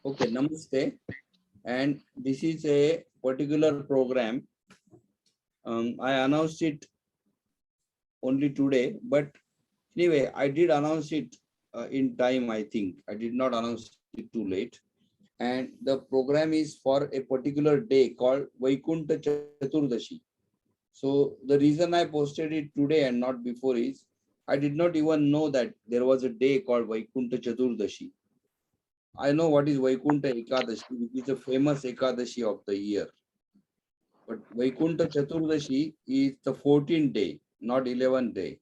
Okay, namaste. And this is a particular program. I announced it only today, but anyway, I did announce it in time. I think I did not announce it too late. And the program is for a particular day called Vaikunta Chaturdashi. So the reason I posted it today and not before is I did not even know that there was a day called Vaikunta Chaturdashi. I know what is Vaikunta Ekadashi, which is the famous Ekadashi of the year. But Vaikunta Chaturdashi is the 14th day, not 11th day.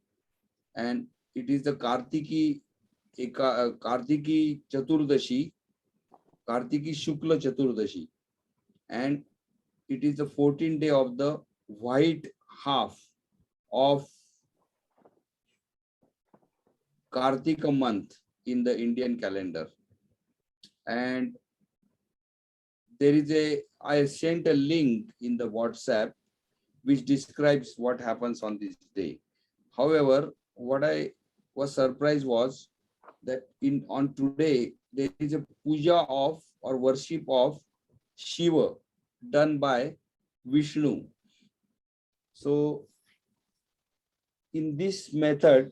And it is the Kartiki Chaturdashi, Kartiki Shukla Chaturdashi. And it is the 14th day of the white half of Kartika month in the Indian calendar. And I sent a link in the WhatsApp which describes what happens on this day. However, what I was surprised was that on today there is a puja of or worship of Shiva done by Vishnu. So in this method,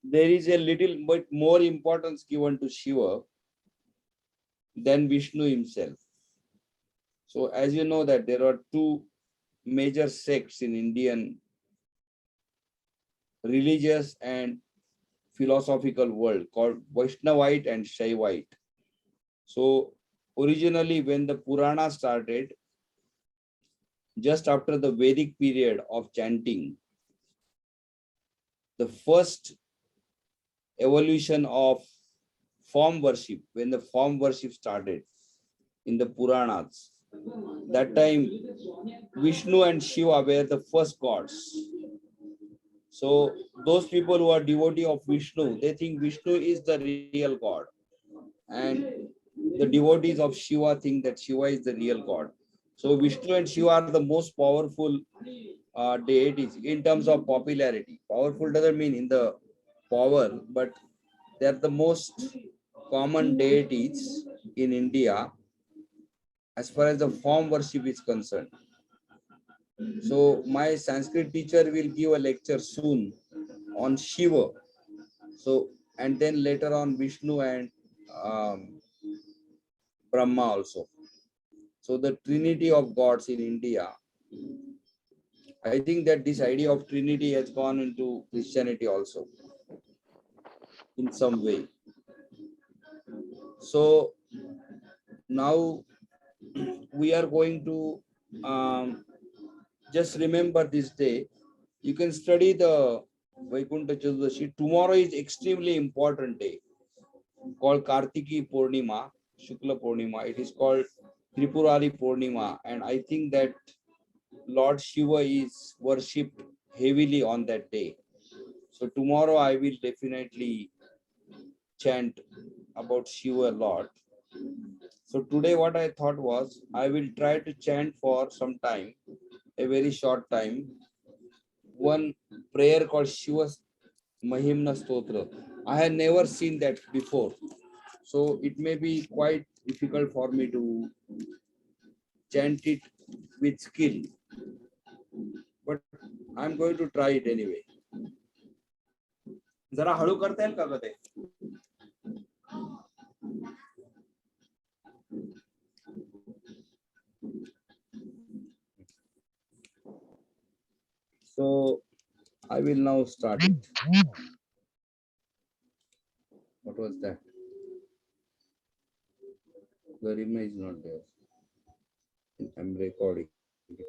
there is a little bit more importance given to Shiva than Vishnu himself. So as you know that there are two major sects in Indian religious and philosophical world called Vaishnavite and Shaivite. So originally when the Purana started, just after the Vedic period of chanting, the first evolution of form worship, when the form worship started in the Puranas, that time Vishnu and Shiva were the first gods. So those people who are devotee of Vishnu, they think Vishnu is the real God. And the devotees of Shiva think that Shiva is the real God. So Vishnu and Shiva are the most powerful deities in terms of popularity. Powerful doesn't mean in the power, but they are the most common deities in India as far as the form worship is concerned. So my Sanskrit teacher will give a lecture soon on Shiva. So and then later on Vishnu and Brahma also. So the Trinity of gods in India. I think that this idea of Trinity has gone into Christianity also in some way. So now we are going to just remember this day. You can study the Vaikunta Chaturdashi. Tomorrow is extremely important day called Kartiki Purnima, Shukla Purnima. It is called Tripurari Purnima, and I think that Lord Shiva is worshipped heavily on that day. So tomorrow I will definitely chant about Shiva a lot. So today what I thought was I will try to chant for some time, a very short time, one prayer called Shiva Mahimna Stotra. I had never seen that before. So it may be quite difficult for me to chant it with skill. But I'm going to try it anyway. जरा हळू करता येईल का ते? So I will now start it. What was that? The image is not there. I'm recording it.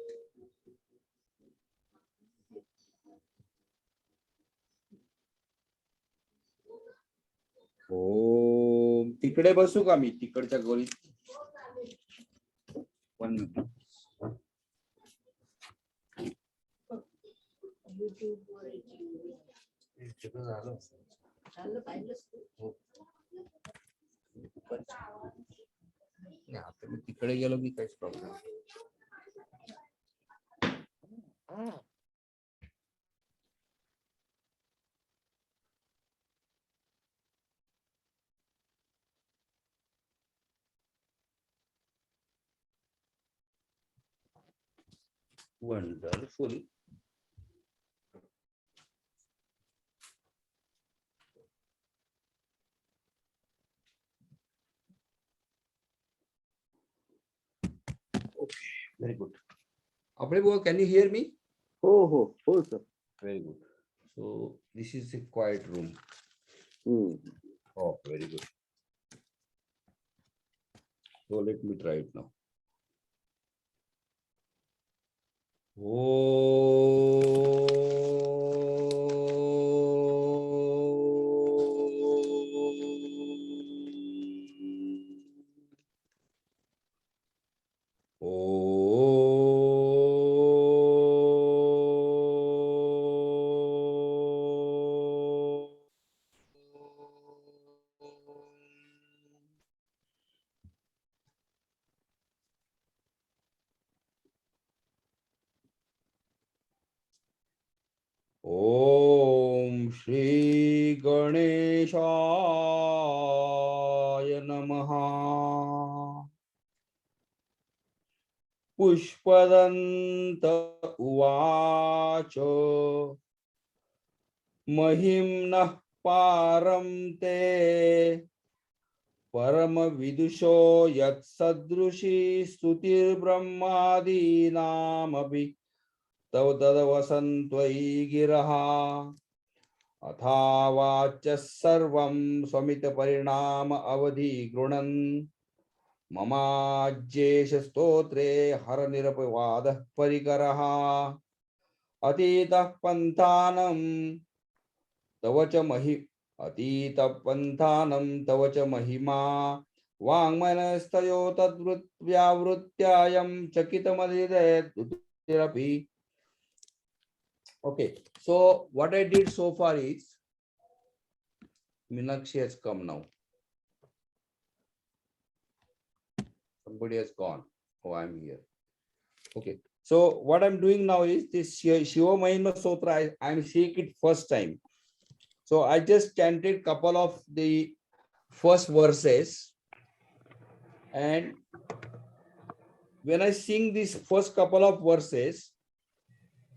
Oh, तिकडे बसू का मी तिकडच्या गोळीत? 1 minute. आता मी तिकडे गेलो की काहीच problem. Wonderful. Okay, very good. Apne, can you hear me? Oh, sir. Very good. So this is a quiet room. Oh, very good. So let me try it now. Om Shri Ganeshaya Namaha. Pushpadanta उवाच महिम्नः पारं ते परमविदुषो यत्सदृशी स्तुतिर्ब्रह्मादीनामपि तव तदवसन्त्वयि गिरः अथावाच्य सर्वं स्वमितपरिणाम अवधि गृणन् ममाज्येष स्तोत्रे हर निरपवादः परिकरः अतीतः पन्थानं तव च अतीतः पन्थानं तव च महिमा वाङ्मनस्तयो तद्वृत्व्यावृत्यायं चकितमदिरपि. Okay, so what I did so far is Meenakshi has come now. Somebody has gone. Oh, I'm here. Okay. So what I'm doing now is this Shiva Mahima Sutra. I'm seeing it first time. So I just chanted couple of the first verses, and when I sing these first couple of verses,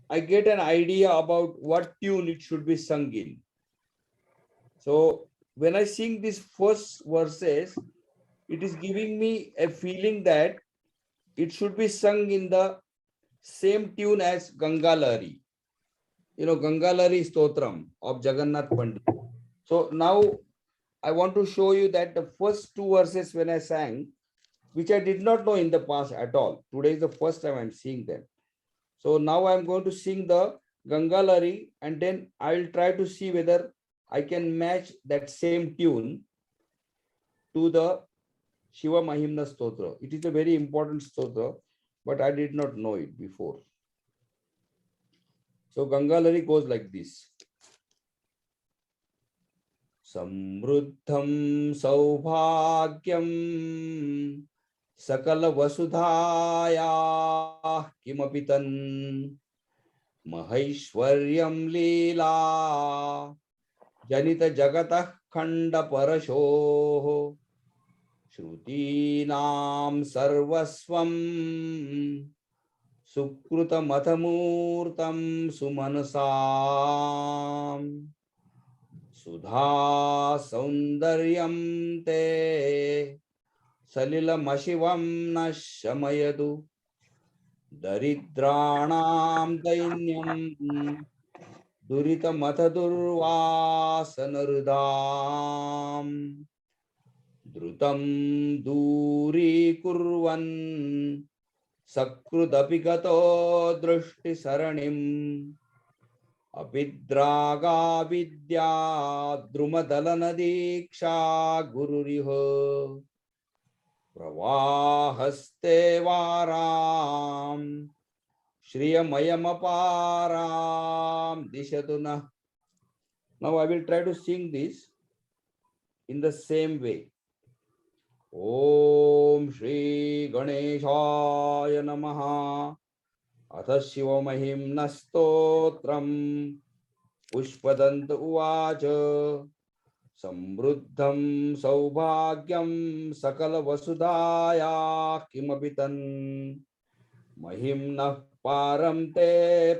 I get an idea about what tune it should be sung in. So when I sing these first verses, it is giving me a feeling that it should be sung in the same tune as Gangalari. You know, Gangalari Stotram of Jagannath Pandit. So now I want to show you that the first two verses when I sang, which I did not know in the past at all. Today is the first time I'm seeing them. So now I'm going to sing the Gangalari, and then I'll try to see whether I can match that same tune to the Shiva Mahimna Stotra. It is a very important stotra, but I did not know it before. So Gangalari goes like this. Samruddham Saubhagyam Sakala Vasudhaya Kimapitan Maheshwaryam Leela Janita Jagatah Khanda Parasho Shrutinam Sarvaswam Sukruta Mathamurtam Sumanasam Sudha Saundaryam Te Salilamashivam Nashamayadu Daridranam Dainyam Durita Matadurvasanarudam Drutam Duri Kurvan Sakrudapigato Drushti Saranim Apidraga Vidya Drumadalana Diksha Gururiho Pravahaste Varam Shriyamayamparam Dishatuna. Now I will try to sing this in the same way. Om Shri Ganeshaya Namaha. Atha Shiva Mahimna Stotram Pushpadant Uvacha Samruddham Saubhagyam Sakala Vasudhaya Kimapitan Mahimna पारं ते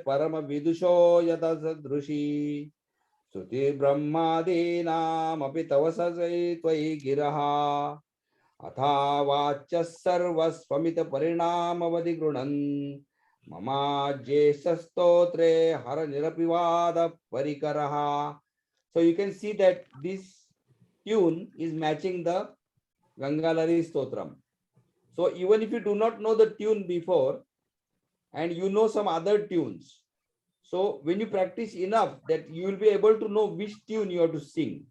परम विदुषो यदा सदृशी श्रुति ब्रह्मादीनामपि तव सजै त्वयि गिरः अथा वाच्यः सर्वस्वमित परिणामवधि गृणन् ममा ज्येष्ठस्तोत्रे हर निरपिवाद परिकरः. So you can see that this tune is matching the Gangalari Stotram. So even if you do not know the tune before and you know some other tunes, so when you practice enough that you will be able to know which tune you have to sing.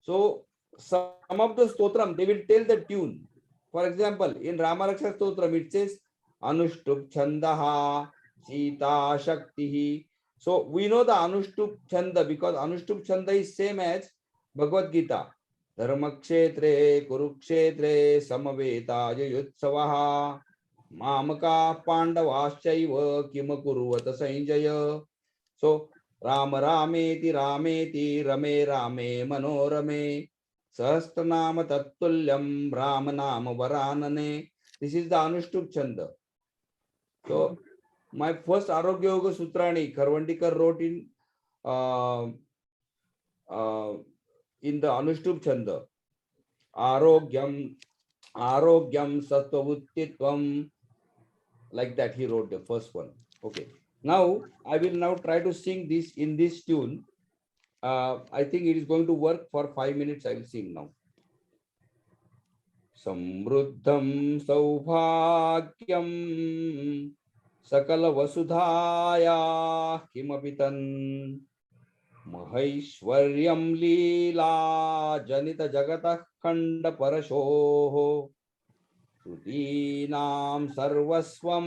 So some of the stotram, they will tell the tune. For example, in Ramaraksha Stotram, it says Anushtup Chandaha Sita Shaktihi. So we know the Anushtup Chanda because Anushtup Chanda is same as Bhagavad Gita. Dharmakshetre Kurukshetre Samaveta Yutsavaha Mamaka Pandavaschaiva Kimakuruvata Sanjaya. So Ram Rameti Rameti Rame Rame Manorame Sahasranama Tattulyam Ramanama Varanane. This is the Anushtup Chanda. So my first Arogya Yoga Sutrani Karvandikar wrote in the Anushtup Chanda. Arogyam Sattvavuttitvam. Like that he wrote the first one. Okay. Now I will now try to sing this in this tune. I think it is going to work for 5 minutes. I will sing now. Samruddham Saubhagyam Sakala Vasudhaya Kimapitan Mahaishwaryam Leela Janita Jagatah Khanda Parashoho Shrutinam Sarvaswam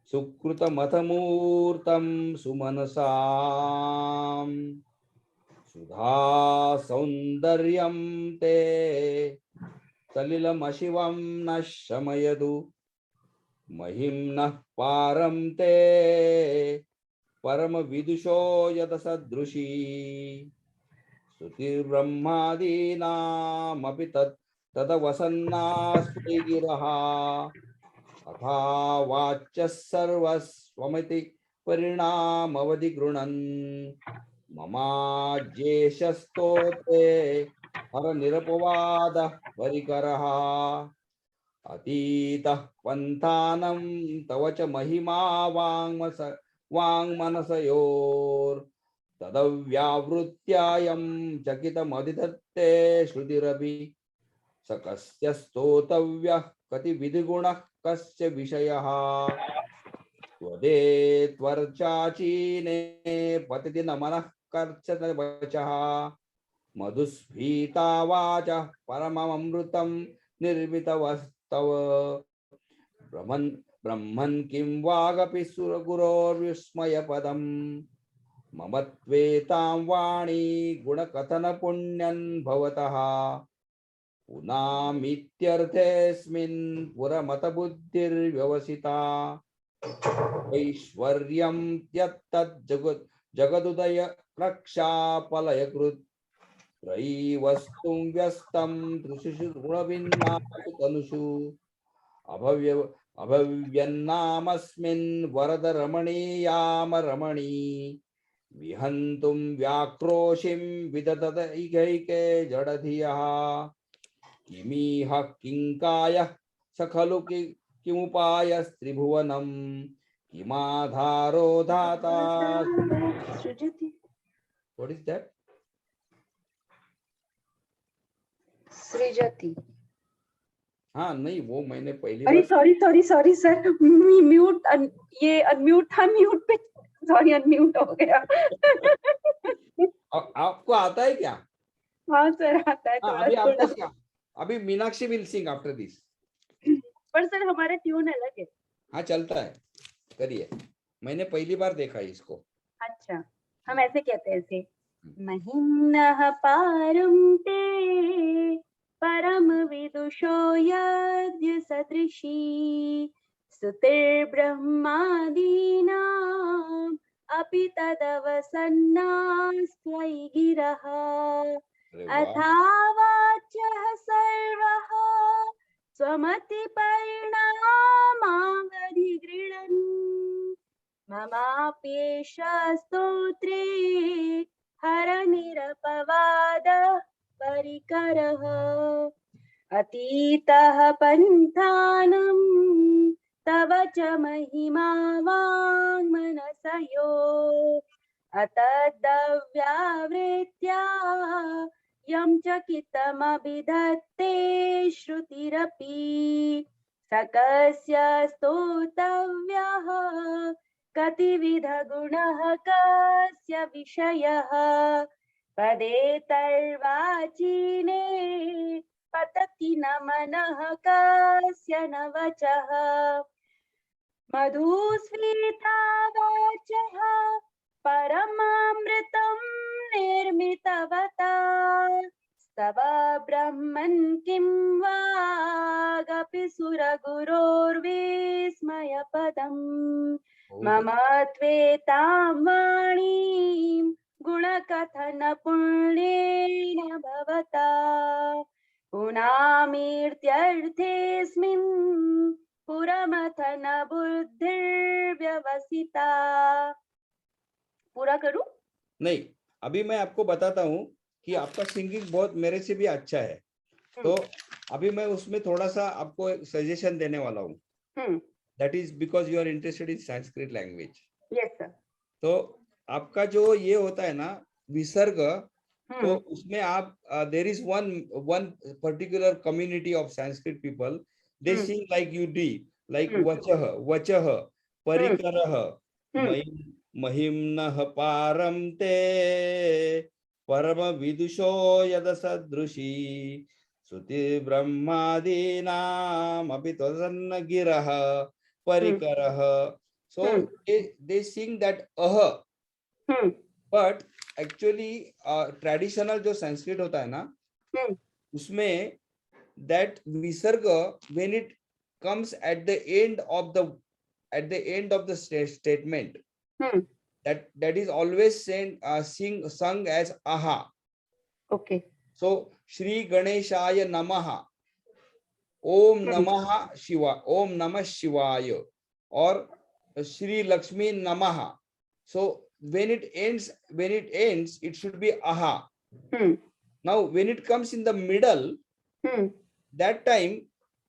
Sukruta Mathamurtam Sumanasam Sudha Saundaryam Te Salilam Ashivam Nashamayadu Mahimnah Param Te Parama Vidusho Yata Sadrushi Sutir Brahmadinam Apitat Tada Vasannaspri Giraha Atha Vachya Sarvasvamiti Parinamavadi Grunan Mama Jeshastote Hara Nirapavada Varikaraha Atita Panthanam Tavacha Mahima Vangmanasayor Tadavyavruttyayam Chakita Madhitatte Shrudirabi Sakasya Stotavyah Kati Vidigunah Kasya Vishayaha Tvade Tvarchachine Patiti Namanah Karchata Vachaha Madhusphita Vacha Paramamamrutam Nirmita Vastava Brahman Kim Vagapi Suraguror Vismaya Padam Mamatvetam Vani Gunakatana Punyan Bhavataha Punamityarthesmin Puramata Buddhir Vyavasita Aishwaryam Tyattat Jagadudaya Raksha Palayakrut Rai Vastum Vyastam Trishushu Gunavinna Tanushu Abhavyannamasmin Varada Ramani Yama Ramani Vihantum Vyakroshim Vidadada Ikaike Jadadhiyaha Kimiha Kinkaya Sakhalu Kimupaya Tribhuvanam Kimadharo Dhata. What is that? सृजति. हाँ नहीं वो मैंने पहली अरे बार sorry sir mute ये unmute था mute पे सॉरी अनम्यूट हो गया. आपको आता है क्या? हाँ सर आता है हाँ, अभी आपको क्या? अभी Meenakshi will sing after this. पर सर हमारा ट्यून अलग है. हाँ चलता है करिए. मैंने पहली बार देखा है इसको. अच्छा हम ऐसे कहते हैं ऐसे महिम्नः पारं ते परम विदुषो यद्य सदृशी स्तुतिर्ब्रह्मादीनाम् अपि तदवसन्नास्त्वयि गिरः अथा वाच्यः सर्वः स्वमति परिणामावधि ममाप्येष स्तोत्रे हरनिरपवाद परिकरः अतीतः पन्थानं तव च महिमा वाङ्मनसयो अतद्व्यावृत्या यं च कितमभिधत्ते श्रुतिरपि सकस्य स्तोतव्यः कतिविध गुणः कस्य विषयः पदे तर्वाचीने पतति न मनः कस्य न वचः मधुस्मिता वाचः परमामृतं निर्मितवता स्तव ब्रह्मन् किं वागपि सुरगुरोर्विस्मयपदम् मम त्वेतां वाणीं गुणकथन पुण्येन भवता पुनामीर्त्यर्थेऽस्मिन् पुरमथन बुद्धिर्व्यवसिता। पूरा करूं? नहीं, अभी मैं आपको बताता हूँ कि आपका सिंगिंग बहुत मेरे से भी अच्छा है, तो अभी मैं उसमें थोड़ा सा आपको सजेशन देने वाला हूँ. That is because you are interested in Sanskrit language. Yes sir. तो आपका जो ये होता है ना विसर्ग, तो उसमें आप there is one particular community of Sanskrit people, they sing like U D, like वचः वचः परिकरः महिम्नः पारं ते परम विदुषो यद सदृशी श्रुति ब्रह्मादीनाम अपि तदन्न गिरः परिकरः. So they sing that but actually traditional जो संस्कृत होता है ना उसमें that visarga when it comes at the end of the statement, that is always sung as aha. Okay. So Shri Ganeshaya Namaha, Om Namaha Shiva, Om Namah Shivaya, or Shri Lakshmi Namaha. So when it ends, it should be aha. Now when it comes in the middle, that time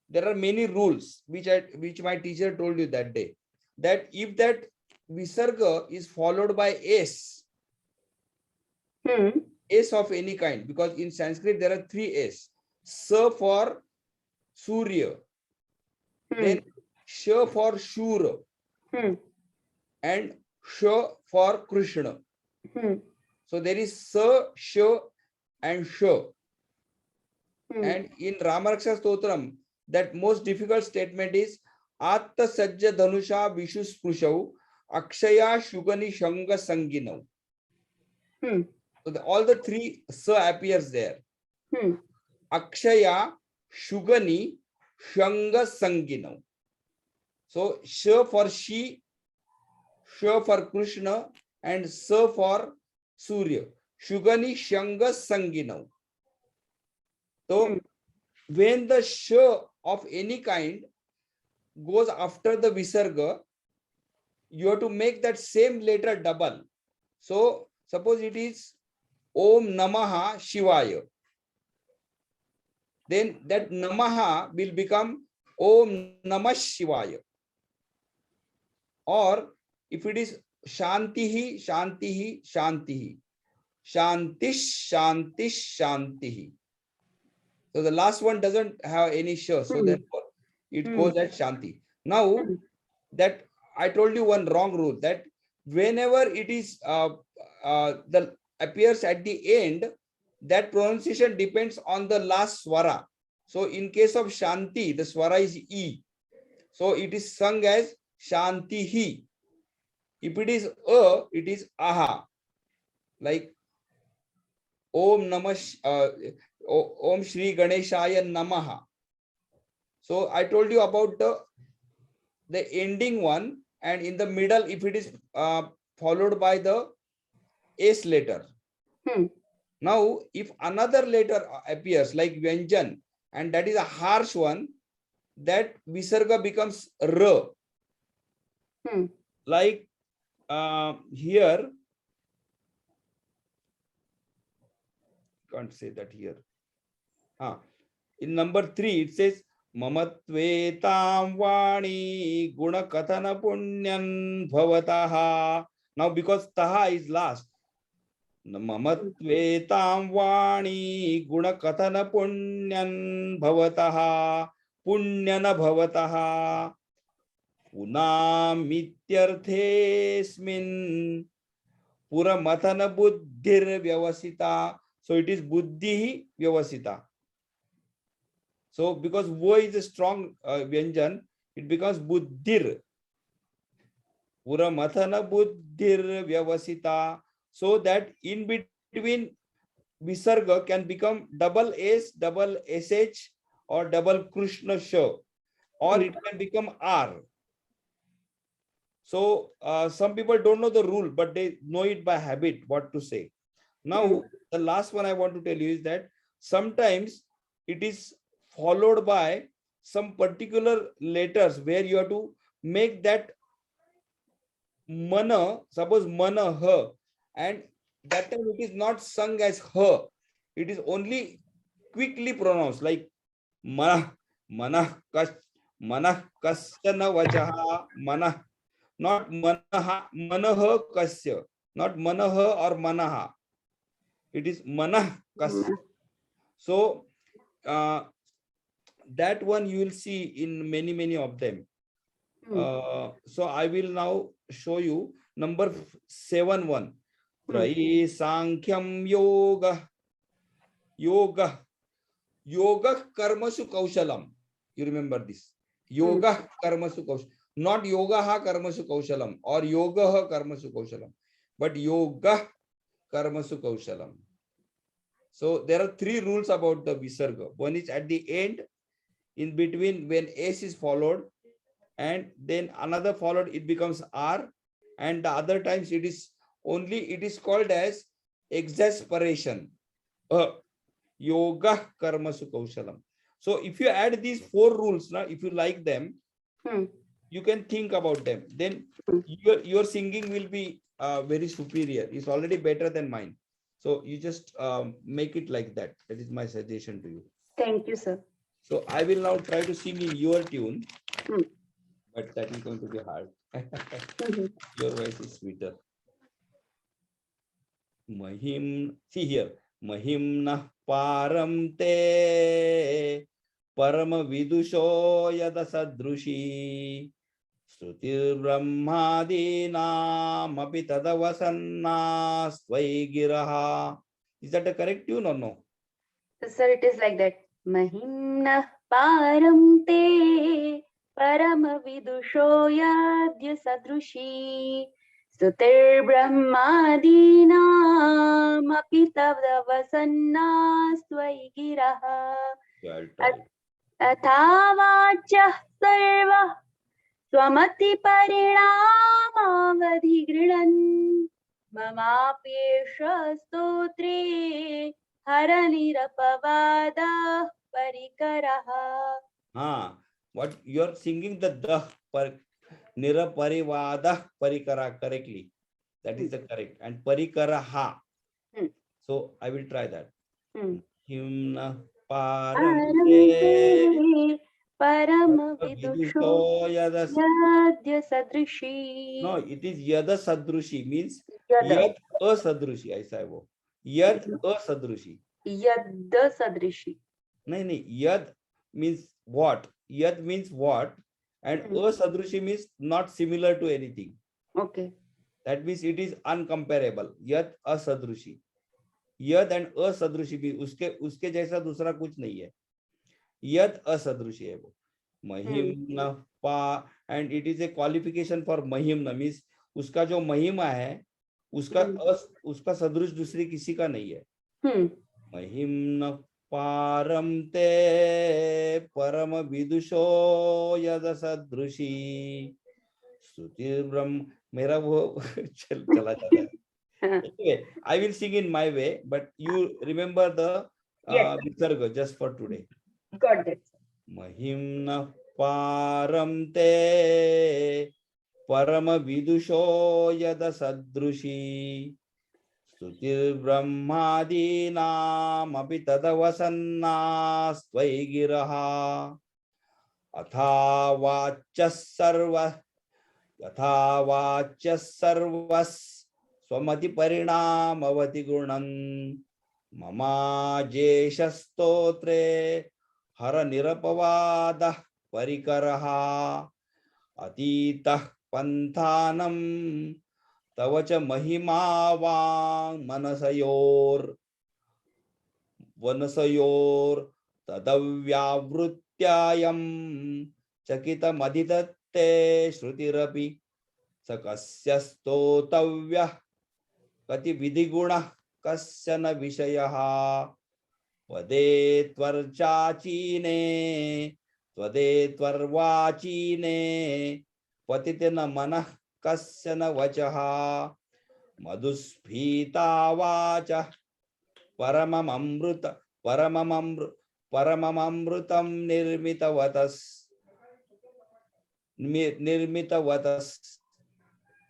there are many rules which my teacher told you that day, that if that visarga is followed by s of any kind, because in Sanskrit there are 3 s: sa for Surya, then sha for Shura, and sha for Krishna. So there is sa, sha, and sha. And in Ramaraksha Stotram, that most difficult statement is Atta Sajja Dhanusha Vishu Sprushau Akshaya Shugani Shanga Sanginau. So all the 3 sa appears there. Akshaya Shugani Shanga Sanginau. So sha for she, sha for Krishna, and sa for Surya. Shugani Shanga Sanginau. So when the sha of any kind goes after the visarga, you have to make that same letter double. So suppose it is Om Namaha Shivaya, then that Namaha will become Om Namah Shivaya. Or if it is Shantihi, Shantihi, Shantihi, Shantish, Shantish, Shantihi. So the last one doesn't have any sha, so therefore it goes at Shanti. Now that I told you one wrong rule, that whenever it is the appears at the end, that pronunciation depends on the last swara. So in case of Shanti, the swara is E. So it is sung as Shantihi. If it is A, it is aha. Like Om Namah, Om Shri Ganeshaya Namaha. So I told you about the ending one, and in the middle, if it is followed by the S letter. Now, if another letter appears like Vyanjan, and that is a harsh one, that visarga becomes R. Like here can't say that here. In number 3 it says mamatvetam vani gunakathana punyan bhavataha. Now because taha is last, mamatvetam vani gunakathana punyan bhavataha punyana bhavataha punamityarthesmin puramathana buddhir vyavasita. So it is buddhi vyavasita. So because wo is a strong vyanjan, it becomes buddhir. Puramathana buddhir vyavasita. So that in between visarga can become double S, double SH or double Krishna Sh, or it can become R. So some people don't know the rule, but they know it by habit what to say. Now, the last one I want to tell you is that sometimes it is followed by some particular letters where you have to make that mana, suppose mana ha, and that time it is not sung as ha, it is only quickly pronounced like mana, mana kasyana vachaha, mana, not manaha, manaha kasya, not manaha or manaha. It is manah kasya. So that one you will see in many of them. So I will now show you number 7.1. Trayi Sankhyam Yoga. Yoga Karmasu Kaushalam. You remember this. Yoga Karmasu Kaushalam. Not Yoga ha Karmasu Kaushalam or Yoga ha Karmasu Kaushalam, but Yoga Karmasu Kaushalam. So there are 3 rules about the visarga. One is at the end, in between when S is followed, and then another followed, it becomes R, and the other times it is called as exasperation. Yoga Karmasu Kaushalam. So if you add these 4 rules now, if you like them, you can think about them. Then your singing will be very superior. It's already better than mine. So you just make it like that. That is my suggestion to you. Thank you, sir. So I will now try to sing in your tune, but that is going to be hard. Your voice is sweeter. Mahim, see here. Mahimna param te parama vidusho yada sadrushi Shrutir brahmadinam api tadavasanna svaigiraha. Is that a correct tune or no? Sir, it is like that. Mahimna param te parama vidusho yadya sadrushi Sutir brahmadinam api tadavasanna svaigiraha Athavacha sarva Swamati parinamavadhi gridan mamapesha stotre haranirapavada parikaraha. What you are singing the niraparivada parikara correctly. That is the correct. And parikaraha. So I will try that. Himna paramte Parama vidusho yadya sadrushi. No, it is yada sadrushi, means yad asadrushi. Aisa hai wo. Yad asadrushi. Yad sadrushi. No, yad means what? Yad means what? And asadrushi means not similar to anything. Okay. That means it is uncomparable. Yad asadrushi. Yad and asadrushi भी उसके जैसा दूसरा कुछ नहीं है. Yad asadrushi है वो. Mahimna pa, and it is a qualification for mahimna, means उसका जो महिमा है उसका सदृश दूसरी किसी का नहीं है. महिम्न पारम ते परम विदुषो यद सदृशी स्तुति ब्रह्म. मेरा वो चला जाता है. Anyway, I will sing in my way, but you remember the visarga just for today. Got it. Mahimna param te परम विदुषो यद सदृशी स्तुतिर्ब्रह्मादीनामपि तदवसन्नास्त्वयि गिरः अथा वाच्यः स्वमति परिणामवति गुणं ममाजेश स्तोत्रे हर निरपवादः परिकरः अतीतः पंथानं तव च महिमा वाङ् मनसयोर तदव्यावृत्यायं चकितमधिदत्ते श्रुतिरपि स कस्य स्तोतव्यः कति विधिगुणः कस्य न विषयः त्वदेत्वर्वाचीने पतिते न मनः कस्य न वचः मधुस्फीता वाचः परमममृतं निर्मितवतस्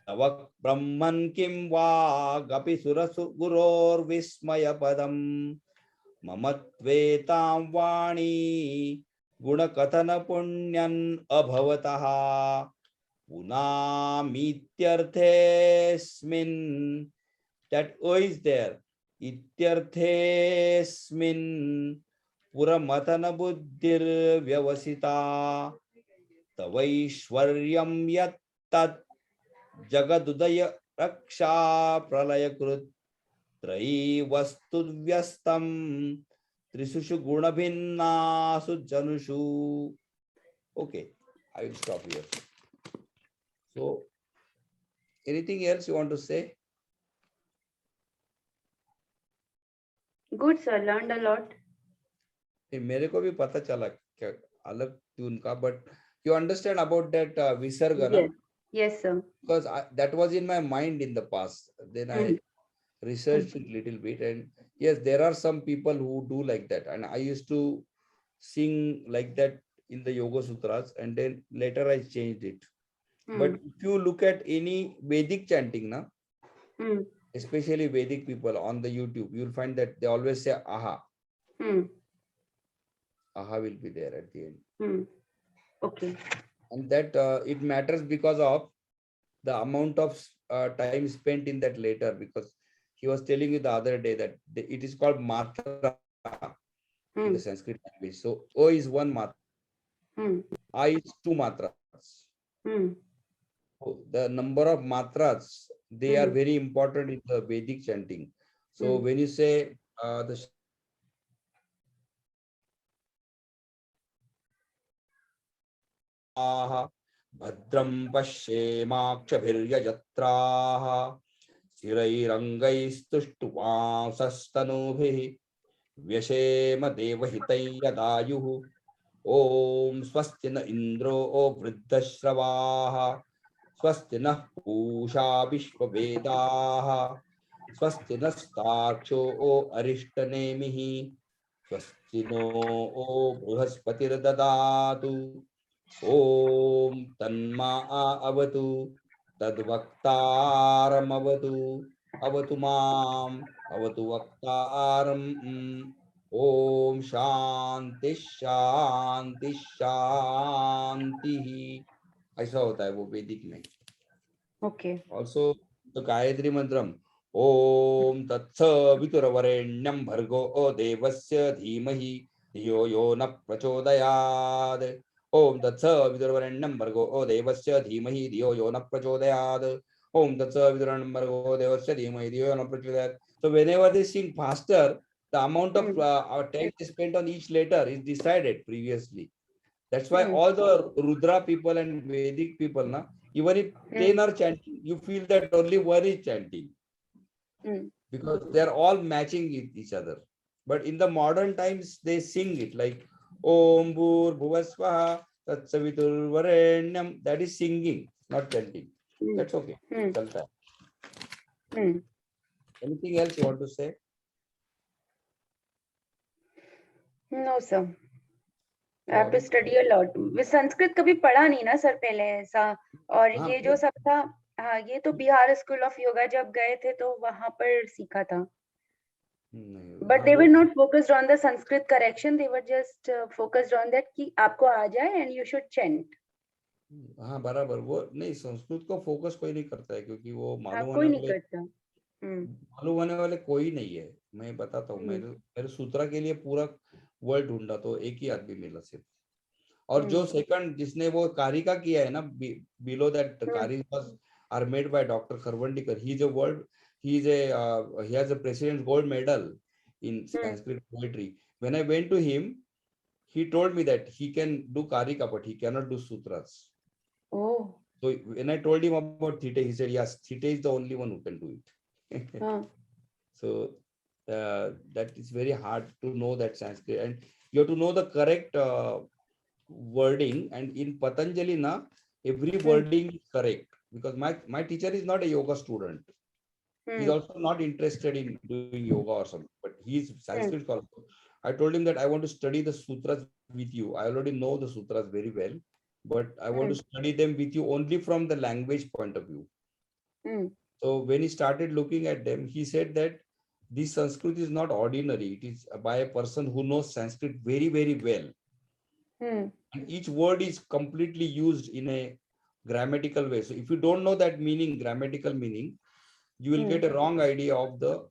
तव ब्रह्मन् किं वागपि सुरसुगुरोर्विस्मयपदम् मम त्वेतां वाणी गुणकथन पुण्यन् अभवतः पुनामीत्यर्थेऽस्मिन् that O is there इत्यर्थेऽस्मिन् पुरमथन बुद्धिर् व्यवसिता तवैश्वर्यं यत्तत् जगदुदय रक्षा प्रलयकृत् त्रयी वस्तु व्यस्तं त्रिषु गुणभिन्नासु जनुषु. Okay, I will stop here. So, anything else you want to say? Good sir, learned a lot. मेरे को भी पता चला क्या अलग ट्यून का, but you understand about that visarga, na? Yes, yes sir. Because that was in my mind in the past. Then I researched it little bit, and yes, there are some people who do like that, and I used to sing like that in the Yoga Sutras, and then later I changed it. But if you look at any Vedic chanting, na, especially Vedic people on the YouTube, you'll find that they always say aha. Aha will be there at the end. Okay. And that it matters because of the amount of time spent in that later, because he was telling you the other day that it is called matra in the Sanskrit language. So O is one matra, I is two matras. So the number of matras, they are very important in the Vedic chanting. So when you say the भद्रं पश्येमाक्षभिर्यजत्राः स्थिरैरङ्गैस्तुष्टुवांसस्तनूभिः व्यशेम देवहितै यदायुः ॐ स्वस्ति न इन्द्रो वृद्धश्रवाः स्वस्ति नः पूषा विश्ववेदाः स्वस्ति नस्तार्क्ष्यो अरिष्टनेमिः स्वस्ति no बृहस्पतिर्ददातु ॐ तन्मा अवतु तद्वक्तारमवतु अवतु माम् अवतु वक्तारम् ॐ शांति शांति शांति. ऐसा होता है वो वैदिक में. Okay. Also the गायत्री मंत्रम ॐ तत्सवितुरवरेण्यं भर्गो देवस्य धीमहि धियो यो न प्रचोदयात्. ॐ तत्सवितुरवरेण्यं भर्गो देवस्य धीमहि धियो यो न प्रचोदयात्. ॐ तत्सवितुरवरेण्यं भर्गो देवस्य धीमहि धियो यो न प्रचोदयात्. So whenever they sing faster, the amount of time spent on each letter is decided previously. That's why all the Rudra people and Vedic people, na, even if 10 are chanting, you feel that only one is chanting. Because they are all matching each other. But in the modern times, they sing it like Om Bhur Bhuvasvaha Tat Savitur Varenyam. That is singing, not chanting. That's okay. Anything else you want to say? No, sir. I have to study a lot. Sanskrit कभी पढ़ा नहीं ना sir पहले ऐसा, और हाँ, ये जो सब था, हाँ ये तो बिहार स्कूल ऑफ योगा जब गए थे तो वहां पर सीखा था. नहीं, But हाँ they were वो, not focused on the Sanskrit correction. They were just focused on that कि आपको आ जाए and you should chant. हाँ बराबर, वो नहीं, संस्कृत को फोकस कोई नहीं करता है, क्योंकि वो हाँ मालूम कोई होने नहीं वाले, करता. हम्म. कोई नहीं है. मैं बताता हूँ, हम्म. मेरे सूत्रा के लिए पूरा वर्ल्ड ढूंढा तो एक ही आदमी मिला सिर्फ. और जो हम्म. सेकंड जिसने वो कारिका किया है ना, बिलो दैट हम्म. कारी was are made by doctor Kharwandikar. He is a world, he is a he has a president's gold medal in hmm. Sanskrit poetry. When I went to him, he told me that he can do karika but he cannot do sutras. Oh. So when I told him about theta, he said yes, theta is the only one who can do it. हाँ. So that is very hard to know that Sanskrit, and you have to know the correct wording. And in Patanjali na, every wording is correct, because my teacher is not a yoga student. He's hmm. also not interested in doing yoga or something, but he's hmm. Sanskrit scholar. I told him that I want to study the sutras with you. I already know the sutras very well, but I want to hmm. study them with you only from the language point of view. Hmm. So when he started looking at them, he said that this Sanskrit is not ordinary. It is by a person who knows Sanskrit very, very well. Hmm. And each word is completely used in a grammatical way. So if you don't know that meaning, grammatical meaning, you will get a wrong idea of the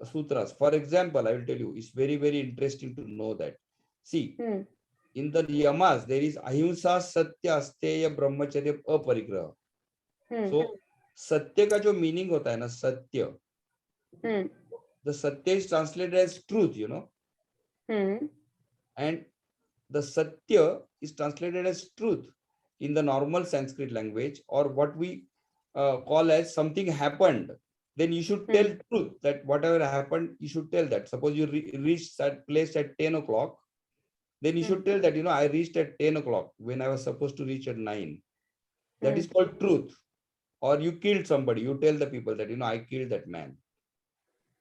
sutras. For example, I will tell you, it's very, very interesting to know that. See, hmm. in the yamas, there is ahimsa, satya, asteya, brahmacharya, aparigraha. Hmm. So, satya का जो meaning होता है ना, satya, hmm. the satya is translated as truth, hmm. and the satya is translated as truth in the normal Sanskrit language, or what we call as something happened. Then you should tell truth, that whatever happened, you should tell that. Suppose you reach that place at 10 o'clock, then you should tell that, I reached at 10 o'clock when I was supposed to reach at 9. That is called truth. Or you killed somebody, you tell the people that, I killed that man.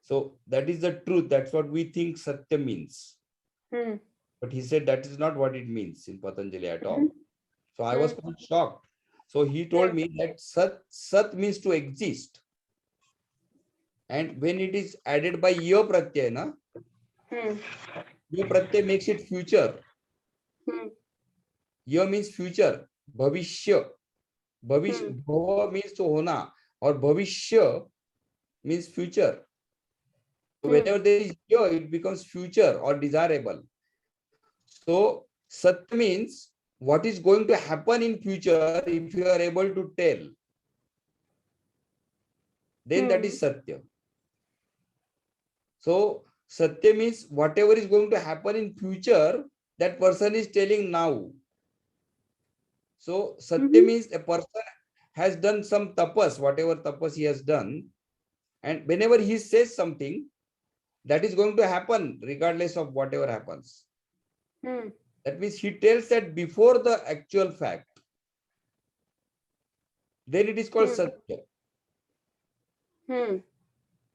So that is the truth. That's what we think satya means. Hmm. But he said that is not what it means in Patanjali at all. So I was quite shocked. So he told me that sat means to exist. And when it is added by ya pratyay, na, ya pratyay makes it future. Ya means future. Bhavishya. Bhava means to hona. Or bhavishya means future. So whenever there is ya, it becomes future or desirable. So sat means what is going to happen in future. If you are able to tell, then that is satya. So satya means whatever is going to happen in future, that person is telling now. So satya means a person has done some tapas, whatever tapas he has done, and whenever he says something, that is going to happen regardless of whatever happens. That means he tells that before the actual fact. Then it is called satya.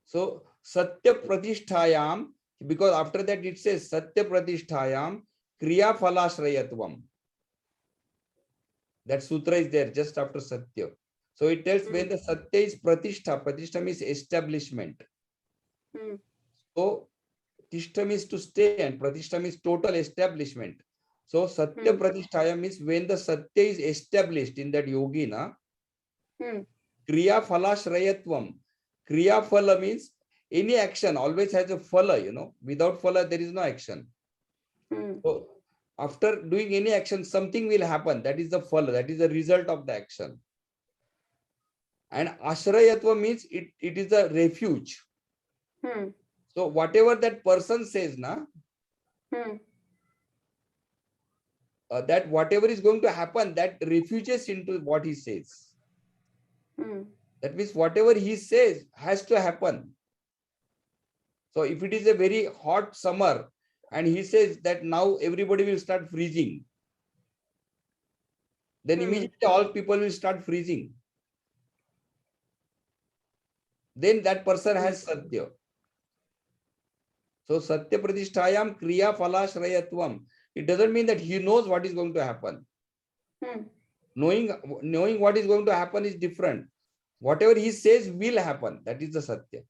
So satya pratisthayam, because after that it says satya pratisthayam kriya phalashrayatvam. That sutra is there just after satya. So it tells when the satya is pratishtha, pratishtha means establishment. So tishtha means to stay and pratishtha means total establishment. So satya pratisthaya means when the satya is established in that yogina, kriya phalashrayatvam. Kriya phala means any action always has a phala, without phala there is no action. So after doing any action, something will happen. That is the phala, that is the result of the action. And ashrayatva means it is a refuge. So whatever that person says, that whatever is going to happen, that refuges into what he says. That means whatever he says has to happen. So if it is a very hot summer and he says that now everybody will start freezing, then immediately all people will start freezing. Then that person has satya. So satya pratisthayam kriya phalashrayatvam. it doesn't mean that he knows what is going to happen. Hmm. Knowing what is going to happen is different. Whatever he says will happen. That is the Satya.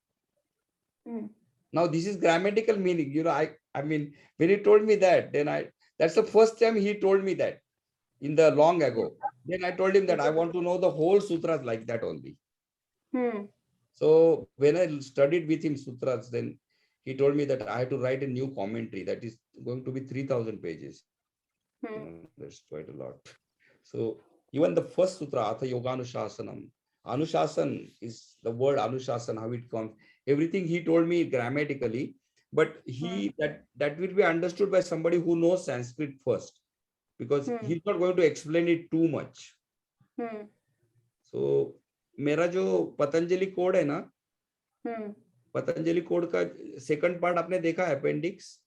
Hmm. Now, this is grammatical meaning. I mean, when he told me that, that's the first time he told me that in the long ago. Then I told him that I want to know the whole sutras like that only. Hmm. So when I studied with him sutras, then he told me that I had to write a new commentary that is going to be 3,000 pages. That's quite a lot. So even the first sutra, Atha Yoga Anushasanam, Anushasan is the word Anushasan, how it comes. Everything he told me grammatically, but that will be understood by somebody who knows Sanskrit first, because he's not going to explain it too much. So मेरा जो Patanjali code है ना, Patanjali code का second part आपने देखा appendix,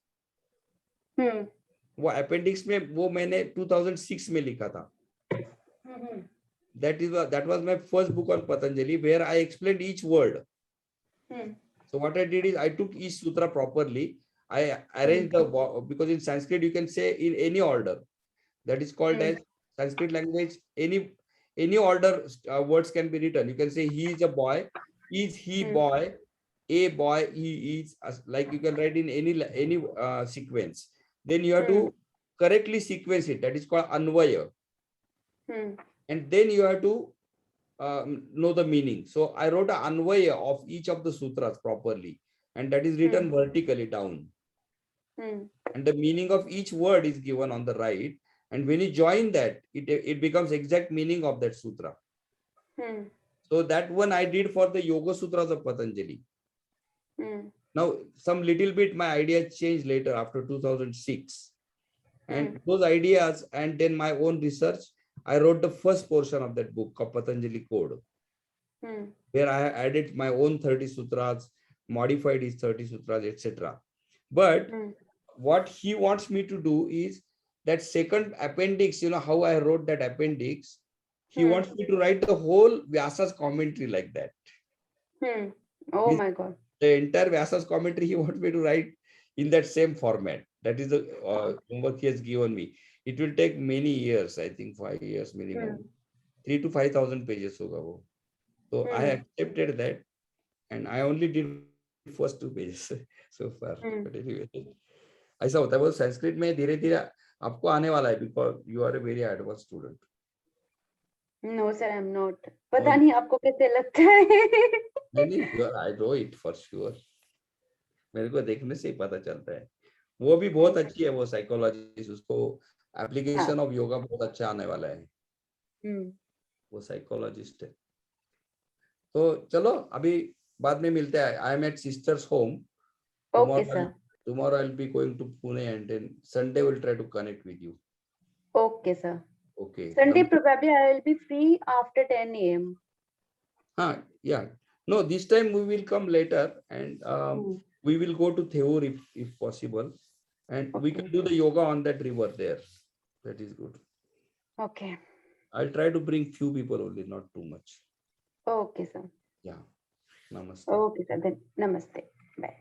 वो appendix में वो मैंने 2006 में लिखा था. That was my first book on Patanjali, where I explained each word. So what I did is I took each sutra properly. I arranged because in Sanskrit you can say in any order. That is called as Sanskrit language. Any order words can be written. You can say he is a boy, is he boy, a boy he is, like you can write in any sequence. Then you have to correctly sequence it. That is called Anvaya. And then you have to know the meaning. So I wrote an Anvaya of each of the sutras properly, and that is written vertically down. And the meaning of each word is given on the right. And when you join that, it becomes exact meaning of that sutra. So that one I did for the Yoga Sutras of Patanjali. Now, some little bit my idea changed later after 2006. And those ideas and then my own research, I wrote the first portion of that book called Patanjali Code, where I added my own 30 sutras, modified his 30 sutras, etc. But what he wants me to do is that second appendix, how I wrote that appendix, he wants me to write the whole Vyasa's commentary like that. Oh my God. The entire Vyasa's commentary, he wants me to write in that same format. That is the homework he has given me. It will take many years, I think 5 years minimum. 3,000 to 5,000 pages hoga wo. So I accepted that, and I only did first 2 pages so far. But anyway, ऐसा होता है वो संस्कृत में धीरे धीरे आपको आने वाला है, because you are a very advanced student. No sir, I'm not. पता नहीं आपको कैसे लगता है. नहीं, I know it for sure. मेरे को देखने से ही पता चलता है. वो भी बहुत अच्छी है वो साइकोलॉजी, उसको एप्लीकेशन ऑफ योगा बहुत अच्छा आने वाला है. वो साइकोलॉजिस्ट है. तो चलो अभी बाद में मिलते हैं. I am at sister's home. Okay sir. Tomorrow I'll be going to Pune, and then Sunday we'll try to connect with you. Okay sir. Okay. Sunday probably I will be free after 10 a.m. Yeah. No, this time we will come later, and we will go to Theur if possible, and we can do the yoga on that river there. That is good. Okay. I'll try to bring few people only, not too much. Okay sir. Yeah. Namaste. Okay sir. Then namaste. Bye.